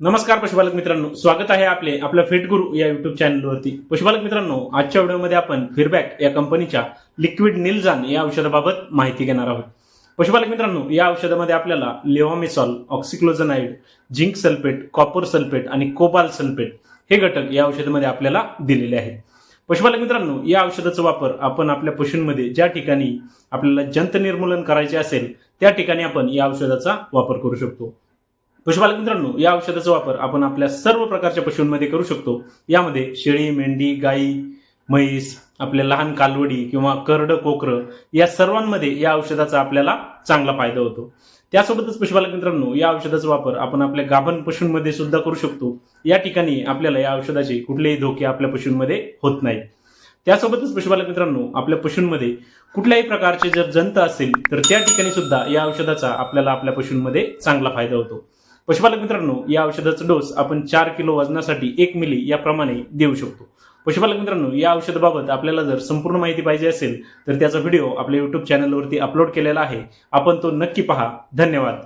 नमस्कार पशुपालक मित्रांनो, स्वागत आहे आपल्या फिट गुरु या युट्यूब चॅनलवरती। पशुपालक मित्रांनो, आजच्या व्हिडिओमध्ये आपण फिरबॅक या कंपनीच्या लिक्विड निलजान या औषधाबाबत माहिती घेणार आहोत। पशुपालक मित्रांनो, या औषधामध्ये आपल्याला लेव्हामेसॉल, ऑक्सिक्लोझनाइड, झिंक सल्फेट, कॉपर सल्फेट आणि कोबाल्ट सल्फेट हे घटक या औषधामध्ये आपल्याला दिलेले आहेत। पशुपालक मित्रांनो, या औषधाचा वापर आपण आपल्या पशूंमध्ये ज्या ठिकाणी आपल्याला जंत निर्मूलन करायचे असेल त्या ठिकाणी आपण या औषधाचा वापर करू शकतो। पशुपालक मित्रांनो, या औषधाचा वापर आपण आपल्या सर्व प्रकारच्या पशूंमध्ये करू शकतो। यामध्ये शेळी, मेंढी, गाई, म्हैस, आपल्या लहान कालवडी किंवा करड, कोकर या सर्वांमध्ये या औषधाचा आपल्याला चांगला फायदा होतो। त्यासोबतच पशुपालक मित्रांनो, या औषधाचा वापर आपण आपल्या गाभण पशूंमध्ये सुद्धा करू शकतो। या ठिकाणी आपल्याला या औषधाचे कुठलेही धोके आपल्या पशूंमध्ये होत नाहीत। त्यासोबतच पशुपालक मित्रांनो, आपल्या पशूंमध्ये कुठल्याही प्रकारचे जर जंत असेल तर त्या ठिकाणी सुद्धा या औषधाचा आपल्याला आपल्या पशूंमध्ये चांगला फायदा होतो। पशुपालक मित्रांनो, या औषधाचा डोस आपण 4 किलो वजनासाठी 1 मिली याप्रमाणे देऊ शकतो। पशुपालक मित्रांनो, या औषधाबाबत आपल्याला जर संपूर्ण माहिती पाहिजे असेल तर त्याचा व्हिडिओ आपल्या YouTube चॅनलवरती अपलोड केलेला आहे, आपण तो नक्की पहा। धन्यवाद।